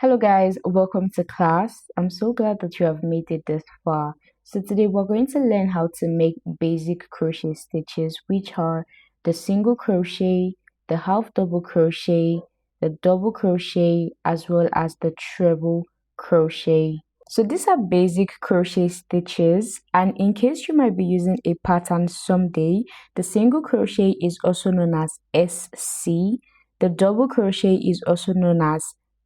Hello guys, welcome to class. I'm so glad that you have made it this far. So today we're going to learn how to make basic crochet stitches, which are the single crochet, the half double crochet, the double crochet, as well as the treble crochet. So these are basic crochet stitches, and in case you might be using a pattern someday, the single crochet is also known as SC, the double crochet is also known as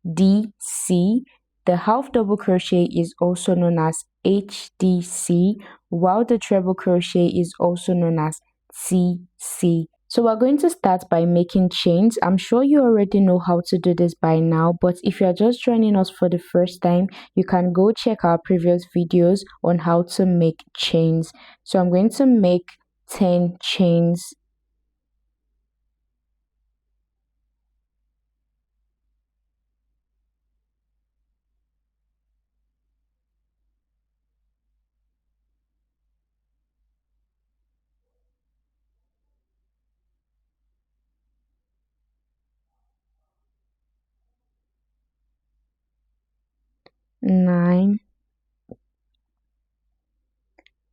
DC. The half double crochet is also known as HDC, while the treble crochet is also known as TC. So we're going to start by making chains. I'm sure you already know how to do this by now, but if you're just joining us for the first time, you can go check our previous videos on how to make chains. So I'm going to make 10 chains. Nine,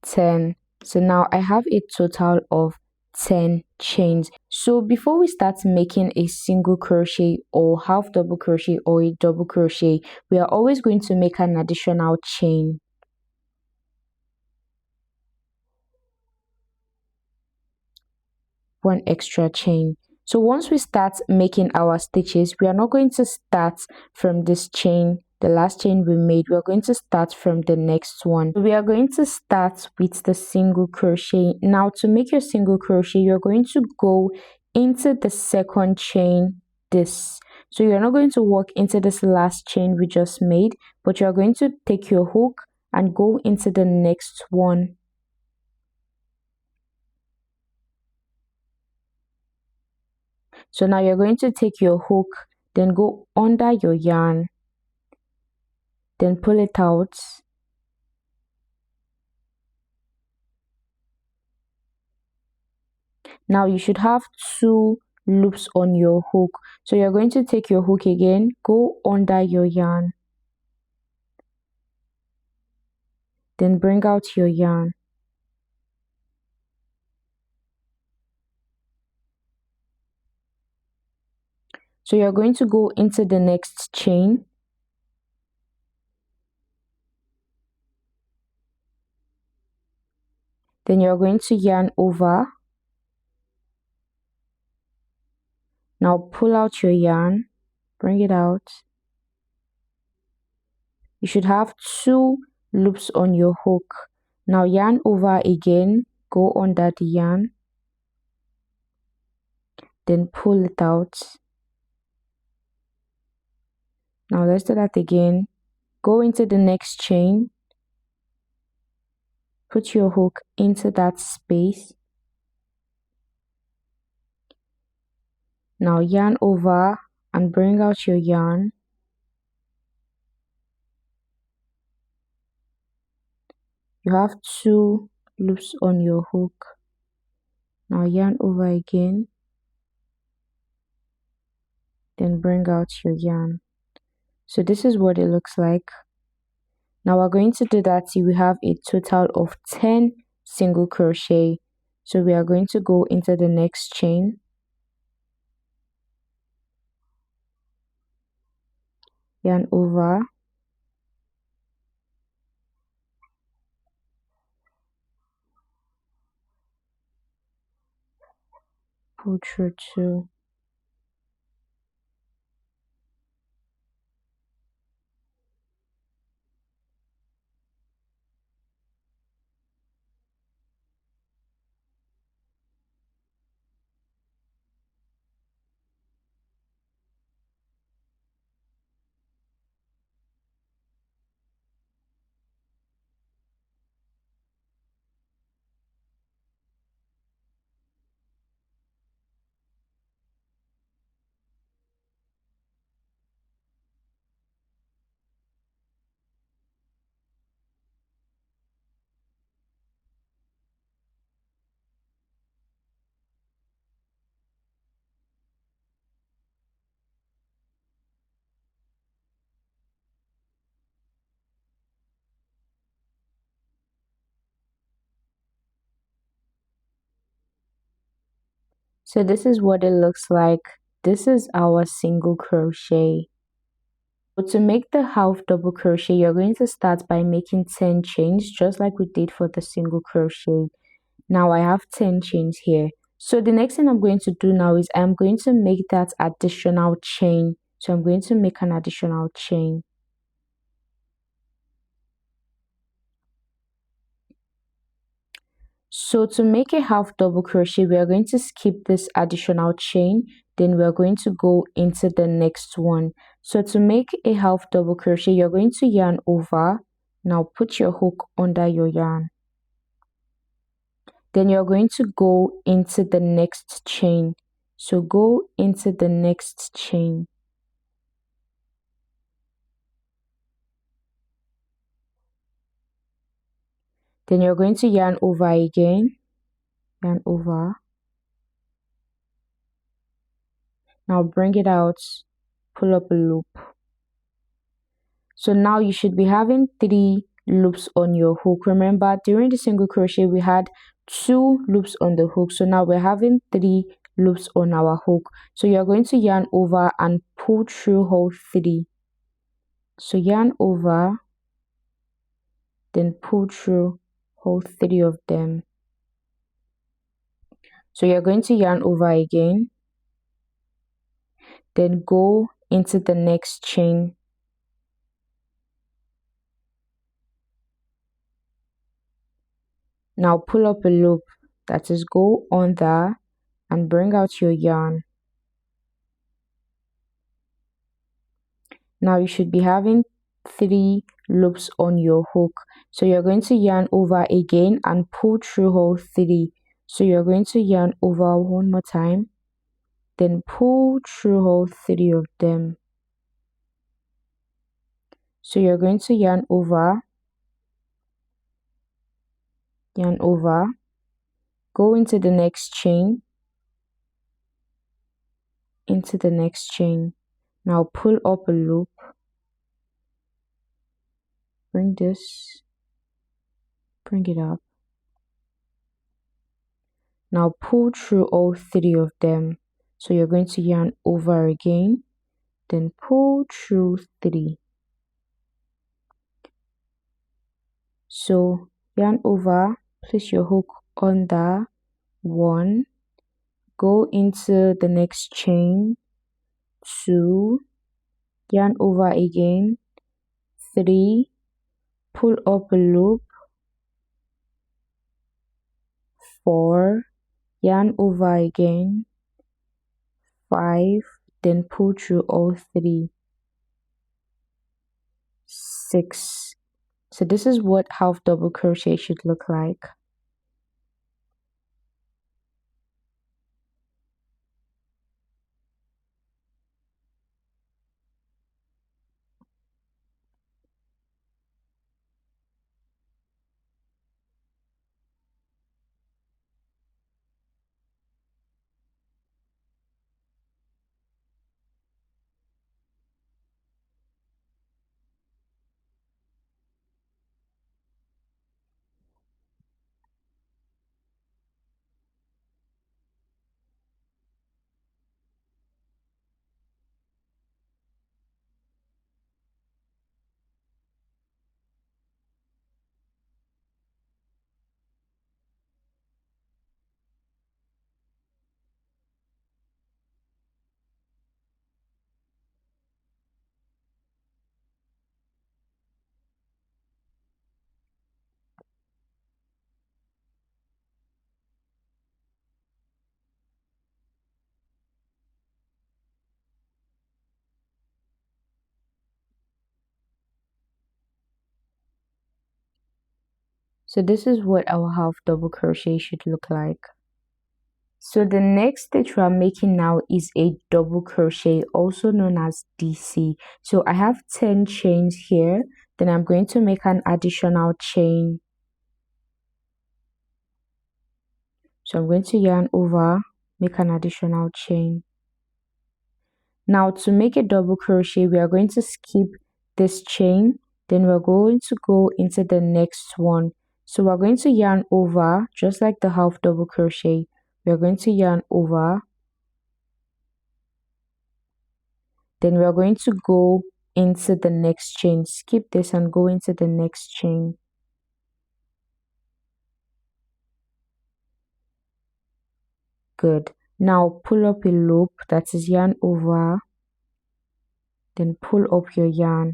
10. So now I have a total of 10 chains. So before we start making a single crochet or half double crochet or a double crochet, we are always going to make an additional chain. One extra chain. So once we start making our stitches, we are not going to start from this chain, the last chain we made. We are going to start from the next one. We are going to start with the single crochet. Now to make your single crochet, you're going to go into the second chain, this. So you're not going to walk into this last chain we just made, but you're going to take your hook and go into the next one. So now you're going to take your hook, then go under your yarn, then pull it out. Now you should have 2 loops on your hook. So you're going to take your hook again, go under your yarn, then bring out your yarn. So you're going to go into the next chain. Then you're going to yarn over. Now pull out your yarn, bring it out. You should have 2 loops on your hook. Now yarn over again, go under the yarn, then pull it out. Now let's do that again. Go into the next chain, put your hook into that space. Now yarn over and bring out your yarn. You have 2 loops on your hook. Now yarn over again, then bring out your yarn. So this is what it looks like. Now we're going to do that till we have a total of 10 single crochet. So we are going to go into the next chain, yarn over, pull through 2, So this is what it looks like. This is our single crochet. So to make the half double crochet, you're going to start by making 10 chains, just like we did for the single crochet. Now I have 10 chains here. So the next thing I'm going to do now is I'm going to make that additional chain. So I'm going to make an additional chain. So to make a half double crochet, we are going to skip this additional chain, then we are going to go into the next one. So to make a half double crochet, you're going to yarn over. Now put your hook under your yarn. Then you're going to go into the next chain. So go into the next chain. Then you're going to yarn over again. Yarn over. Now bring it out, pull up a loop. So now you should be having 3 loops on your hook. Remember, during the single crochet we had 2 loops on the hook. So now we're having 3 loops on our hook. So you're going to yarn over and pull through all 3. So yarn over, then pull through all 3 of them. So you're going to yarn over again, then go into the next chain. Now pull up a loop, that is, go under and bring out your yarn. Now you should be having 3 loops on your hook. So you're going to yarn over again and pull through all 3. So you're going to yarn over one more time, then pull through all 3 of them. So you're going to yarn over, go into the next chain, into the next chain. Now pull up a loop, bring it up. Now pull through all 3 of them. So you're going to yarn over again, then pull through 3. So yarn over, place your hook under 1, go into the next chain, 2, yarn over again, 3, pull up a loop, 4, yarn over again, 5, then pull through all 3, 6. So this is what half double crochet should look like. So this is what our half double crochet should look like. So the next stitch we are making now is a double crochet, also known as DC. So I have 10 chains here, then I'm going to make an additional chain. So I'm going to yarn over, make an additional chain. Now to make a double crochet, we are going to skip this chain, then we're going to go into the next one. So we're going to yarn over, just like the half double crochet, we are going to yarn over, then we are going to go into the next chain. Skip this and go into the next chain. Good. Now pull up a loop, that is yarn over, then pull up your yarn.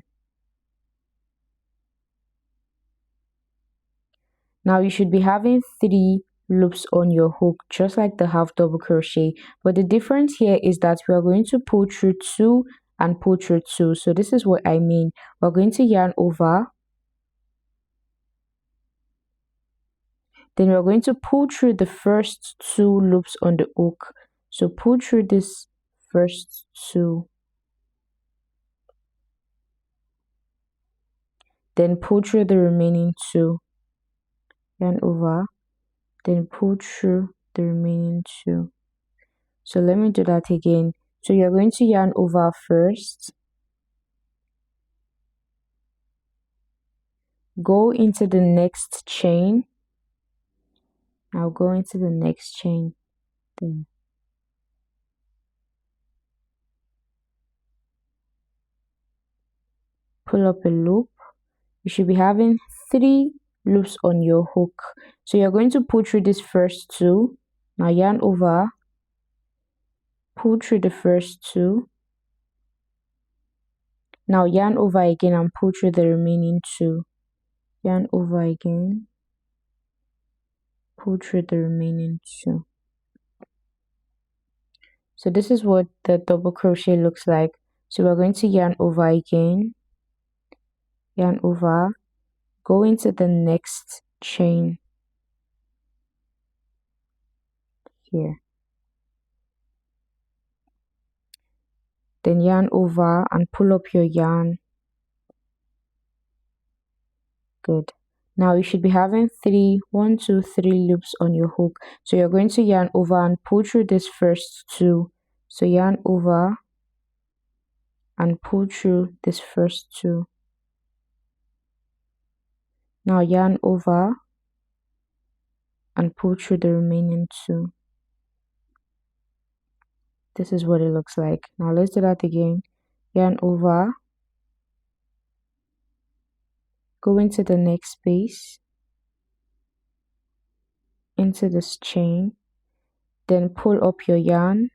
Now you should be having 3 loops on your hook, just like the half double crochet, but the difference here is that we are going to pull through 2 and pull through 2. So this is what I mean. We're going to yarn over, then we're going to pull through the first 2 loops on the hook. So pull through this first 2, then pull through the remaining 2, yarn over, then pull through the remaining 2. So let me do that again. So you're going to yarn over first, go into the next chain. Now go into the next chain, then pull up a loop. You should be having 3 loops on your hook. So you're going to pull through this first 2. Now yarn over, pull through the first 2. Now yarn over again and pull through the remaining 2. Yarn over again, pull through the remaining 2. So this is what the double crochet looks like. So we're going to yarn over again, yarn over, go into the next chain here, then yarn over and pull up your yarn. Good. Now you should be having 1, 2, 3 loops on your hook. So you're going to yarn over and pull through this first 2. So yarn over and pull through this first 2. Now yarn over and pull through the remaining 2. This is what it looks like. Now let's do that again. Yarn over, go into the next space, into this chain, then pull up your yarn,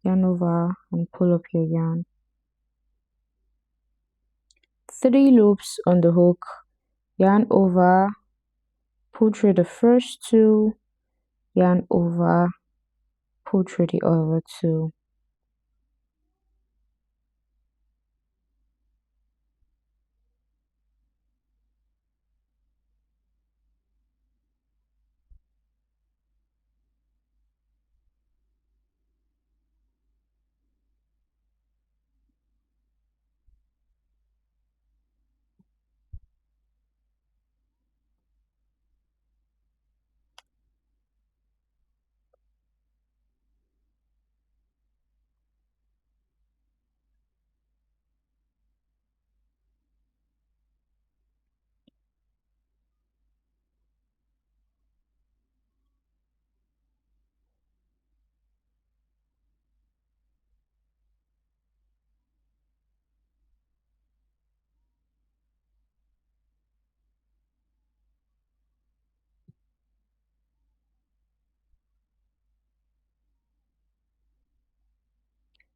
yarn over and pull up your yarn. 3 loops on the hook, yarn over, pull through the first 2, yarn over, pull through the other 2.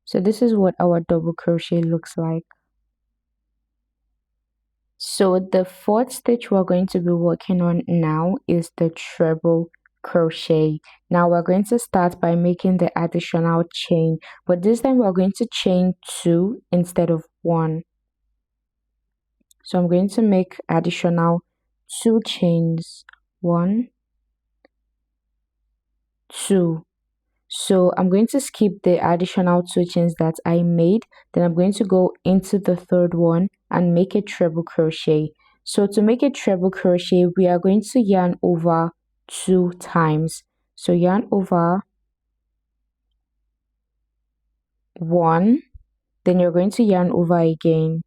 So this is what our double crochet looks like. So the 4th stitch we're going to be working on now is the treble crochet. Now we're going to start by making the additional chain, but this time we're going to chain 2 instead of 1. So I'm going to make additional 2 chains, 1, 2. So I'm going to skip the additional 2 chains that I made, then I'm going to go into the 3rd one and make a treble crochet. So to make a treble crochet, we are going to yarn over 2 times. So yarn over 1, then you're going to yarn over again,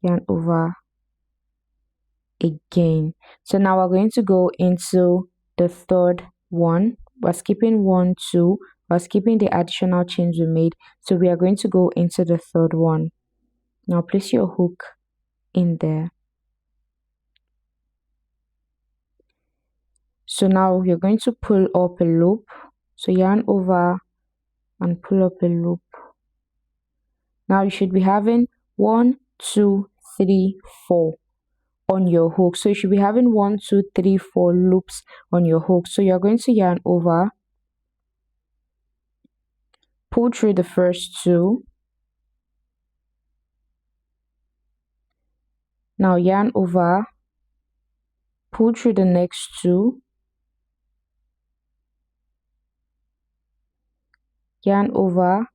yarn over again. So now we're going to go into the 3rd one, we're skipping 1, 2, we're skipping the additional chains we made, so we are going to go into the third one. Now place your hook in there. So now you're going to pull up a loop, so yarn over and pull up a loop. Now you should be having 1, 2, 3, 4 on your hook. So you should be having 1, 2, 3, 4 loops on your hook. So you're going to yarn over, pull through the first 2. Now yarn over, pull through the next 2. Yarn over,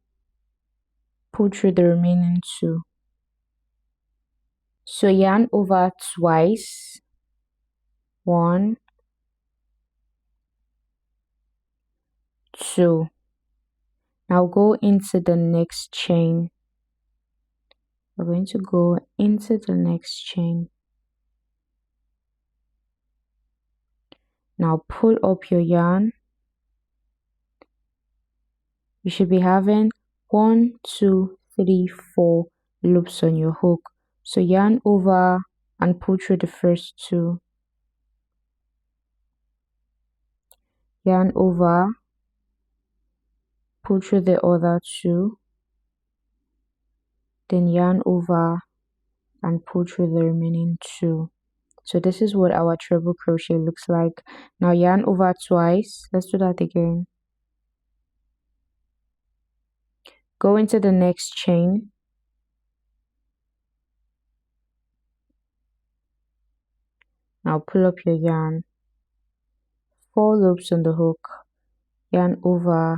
pull through the remaining 2. So yarn over twice. 1, 2. Now go into the next chain. We're going to go into the next chain. Now pull up your yarn. You should be having 1, 2, 3, 4 loops on your hook. So yarn over and pull through the first 2. Yarn over, pull through the other 2. Then yarn over and pull through the remaining 2. So this is what our treble crochet looks like. Now yarn over twice. Let's do that again. Go into the next chain. Now pull up your yarn. 4 loops on the hook. Yarn over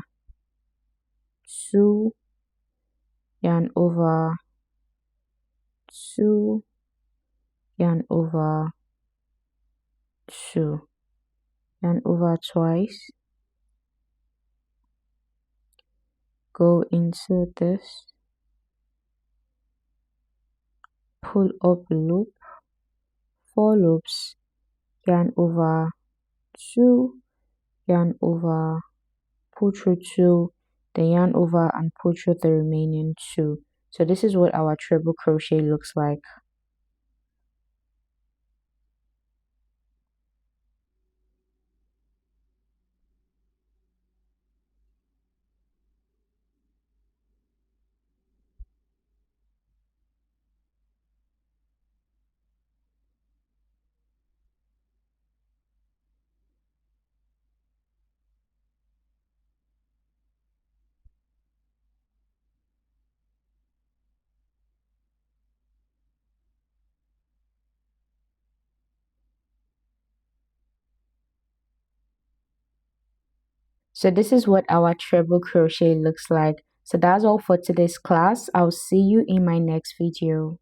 2. Yarn over 2. Yarn over 2. Yarn over twice. Go into this. Pull up a loop. 4 loops. Yarn over 2. Yarn over, pull through 2. Then yarn over and pull through the remaining 2. So this is what our treble crochet looks like. So this is what our treble crochet looks like. So that's all for today's class. I'll see you in my next video.